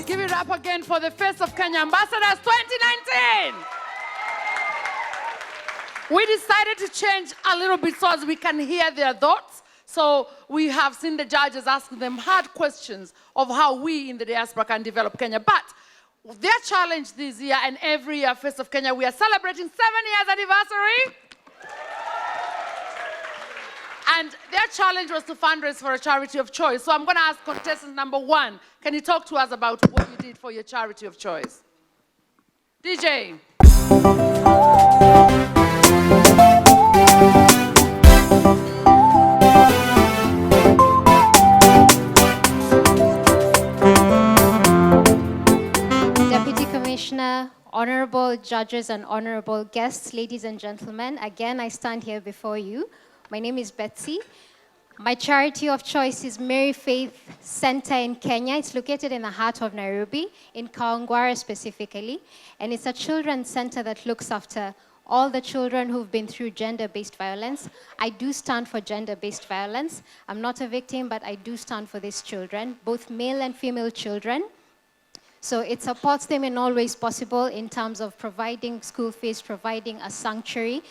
Give it up again for the Face of Kenya Ambassadors 2019. We decided to change a little bit so as we can hear their thoughts. So we have seen the judges asking them hard questions of how we in the diaspora can develop Kenya. But their challenge this year and every year, Face of Kenya, we are celebrating 7 years anniversary. And their challenge was to fundraise for a charity of choice. So I'm going to ask contestant number 1, can you talk to us about what you did for your charity of choice? DJ. Deputy Commissioner, honorable judges and honorable guests, ladies and gentlemen, again, I stand here before you. My name is Betsy. My charity of choice is Mary Faith Center in Kenya. It's located in the heart of Nairobi, in Kawangware specifically. And it's a children's center that looks after all the children who've been through gender-based violence. I do stand for gender-based violence. I'm not a victim, but I do stand for these children, both male and female children. So it supports them in all ways possible in terms of providing school fees, providing a sanctuary,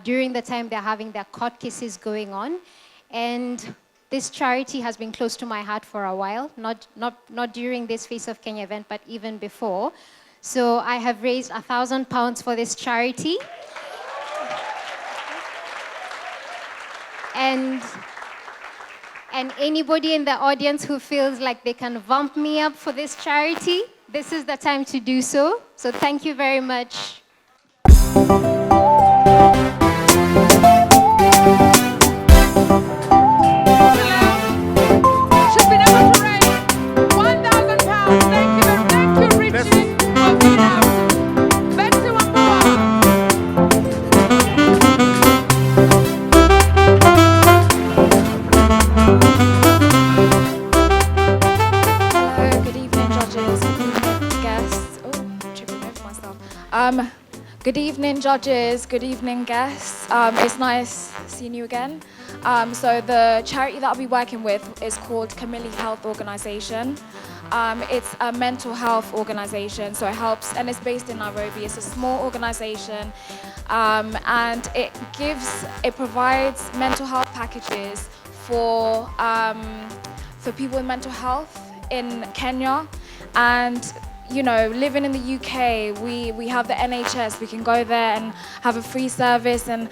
during the time they're having their court cases going on. And this charity has been close to my heart for a while, not during this Face of Kenya event, but even before. So I have raised £1,000 for this charity. And anybody in the audience who feels like they can bump me up for this charity, this is the time to do so. So thank you very much. Good evening, judges. Good evening, guests. It's nice seeing you again. So the charity that I'll be working with is called Camille Health Organization. It's a mental health organization, so it helps, and it's based in Nairobi. It's a small organization, and it provides mental health packages for people with mental health in Kenya. And you know, living in the UK, we have the NHS. We can go there and have a free service and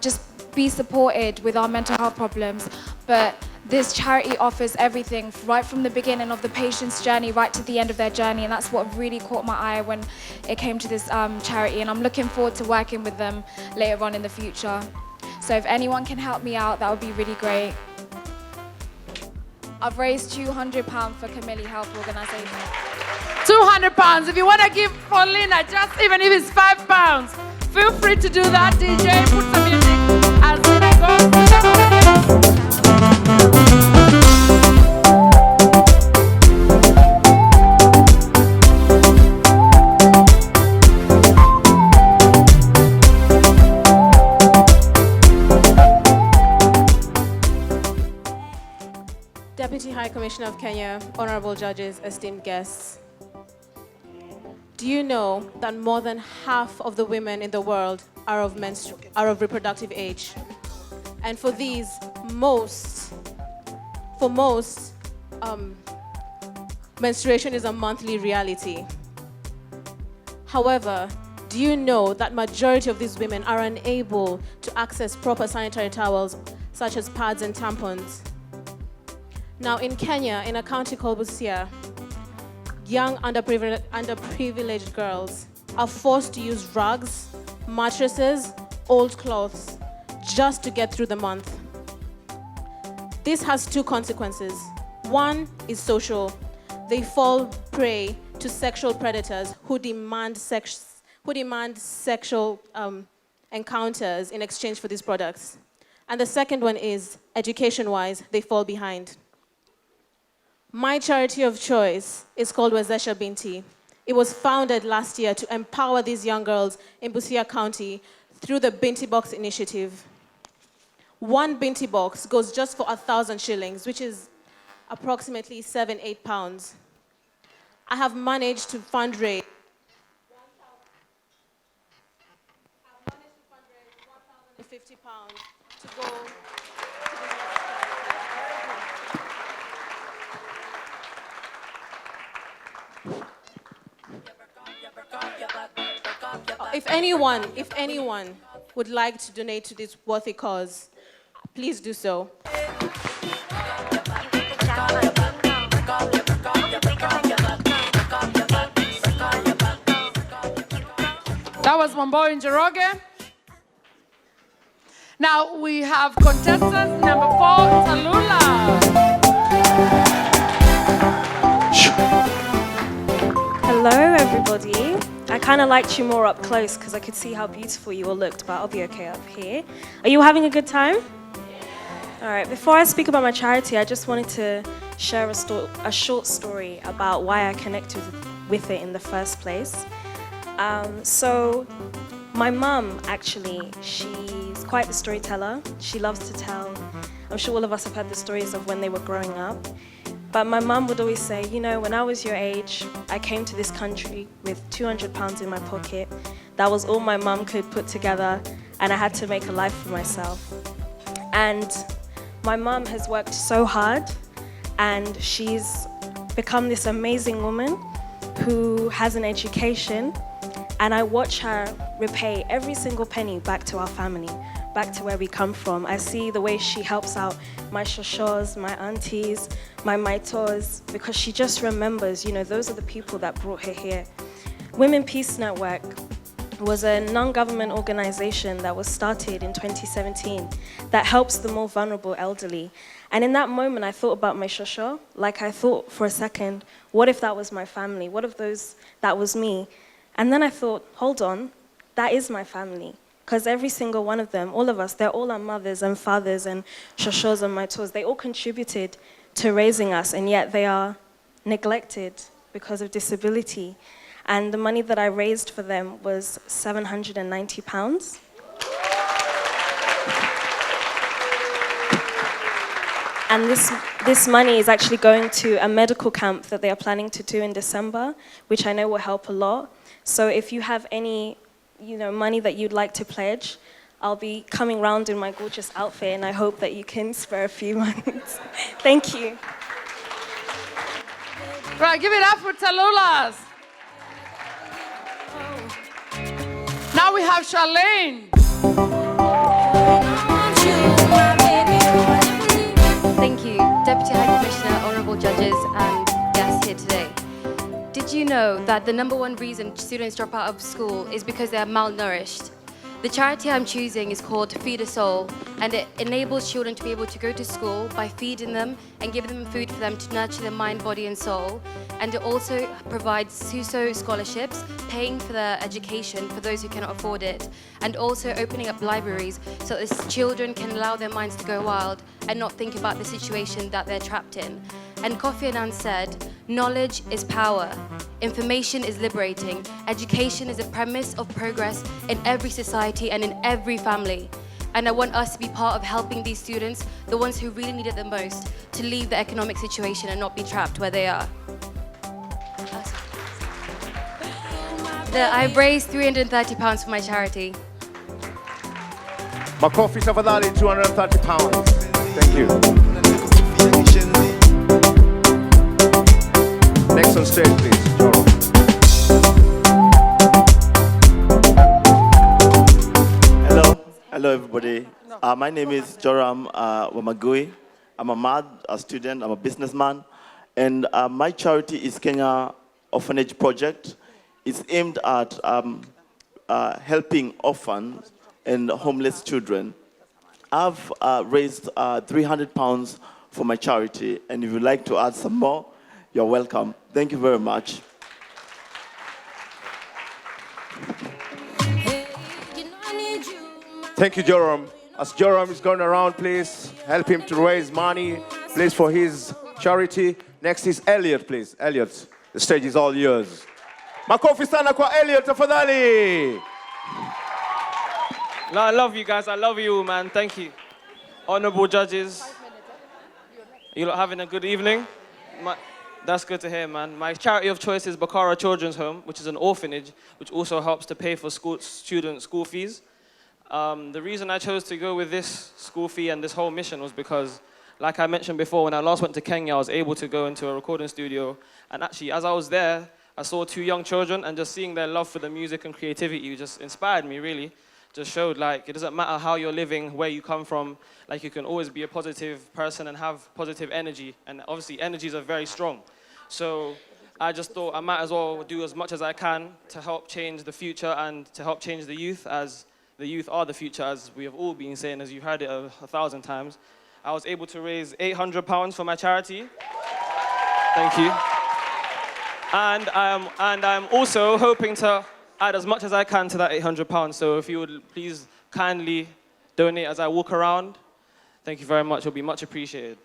just be supported with our mental health problems. But this charity offers everything right from the beginning of the patient's journey right to the end of their journey, and that's what really caught my eye when it came to this charity, and I'm looking forward to working with them later on in the future. So if anyone can help me out, that would be really great. I've raised £200 for Camille Health Organisation. £200. If you want to give Paulina, just even if it's £5, feel free to do that. DJ, put some music as Lina goes. Deputy High Commissioner of Kenya, honorable judges, esteemed guests. Do you know that more than half of the women in the world are of reproductive age? And for most, menstruation is a monthly reality. However, do you know that majority of these women are unable to access proper sanitary towels, such as pads and tampons? Now in Kenya, in a county called Busia, young underprivileged girls are forced to use rugs, mattresses, old clothes, just to get through the month. This has two consequences. One is social. They fall prey to sexual predators who demand sexual encounters in exchange for these products. And the second one is, education-wise, they fall behind. My charity of choice is called Wezesha Binti. It was founded last year to empower these young girls in Busia County through the Binti Box initiative. One Binti Box goes just for 1,000 shillings, which is approximately £7-8. I have managed to fundraise £1,050 to go to the if anyone would like to donate to this worthy cause, please do so. That was Mambo in Njoroge. Now we have contestant number 4, Talula. Hello, everybody. I kind of liked you more up close because I could see how beautiful you all looked, but I'll be okay up here. Are you having a good time? All right, before I speak about my charity, I just wanted to share a short story about why I connected with it in the first place. So my mum, actually, she's quite the storyteller. She loves to tell. I'm sure all of us have heard the stories of when they were growing up. But my mum would always say, you know, when I was your age, I came to this country with £200 in my pocket. That was all my mum could put together, and I had to make a life for myself. And my mum has worked so hard, and she's become this amazing woman who has an education, and I watch her repay every single penny back to our family, back to where we come from. I see the way she helps out my shoshos, my aunties, my maitos, because she just remembers, you know, those are the people that brought her here. Women Peace Network was a non-government organization that was started in 2017 that helps the more vulnerable elderly. And in that moment, I thought about my shosho, like I thought for a second, what if that was my family? What if that was me? And then I thought, hold on, that is my family. Because every single one of them, all of us, they're all our mothers and fathers and shoshos and maitos. They all contributed to raising us, and yet they are neglected because of disability. And the money that I raised for them was £790. And this money is actually going to a medical camp that they are planning to do in December, which I know will help a lot. So if you have any, you know, money that you'd like to pledge, I'll be coming round in my gorgeous outfit, and I hope that you can spare a few months. Thank you. Right, give it up for Talulas. Now we have Charlene. Thank you, Deputy High Commissioner, honourable judges, and guests here today. Did you know that the #1 reason students drop out of school is because they are malnourished? The charity I'm choosing is called Feed a Soul, and it enables children to be able to go to school by feeding them and giving them food for them to nurture their mind, body and soul. And it also provides SUSO scholarships, paying for their education for those who cannot afford it, and also opening up libraries so that children can allow their minds to go wild and not think about the situation that they're trapped in. And Kofi Annan said, knowledge is power, information is liberating, education is a premise of progress in every society and in every family. And I want us to be part of helping these students, the ones who really need it the most, to leave the economic situation and not be trapped where they are. I've raised £330 for my charity. Makofi Savadali, £230. Thank you. Next on stage, please, Joram. Hello everybody. My name is Joram Wamagui. I'm a student, I'm a businessman, and my charity is Kenya Orphanage Project. It's aimed at helping orphans and homeless children. I've raised £300 for my charity, and if you'd like to add some more, you're welcome. Thank you very much. Thank you, Joram. As Joram is going around, please help him to raise money, please, for his charity. Next is Elliot, please. Elliot, the stage is all yours. Makofi sana kwa Elliot, tafadhali. No, I love you guys. I love you, man. Thank you. Honorable judges. You lot having a good evening? That's good to hear, man. My charity of choice is Bakara Children's Home, which is an orphanage, which also helps to pay for students' school fees. The reason I chose to go with this school fee and this whole mission was because, like I mentioned before, when I last went to Kenya, I was able to go into a recording studio. And actually, as I was there, I saw 2 young children, and just seeing their love for the music and creativity just inspired me, really. Just showed, like, it doesn't matter how you're living, where you come from, like, you can always be a positive person and have positive energy. And obviously, energies are very strong. So I just thought I might as well do as much as I can to help change the future and to help change the youth, as the youth are the future, as we have all been saying, as you've heard it 1,000 times. I was able to raise £800 for my charity. Thank you. And I'm also hoping to add as much as I can to that £800. So if you would please kindly donate as I walk around, thank you very much. It'll be much appreciated.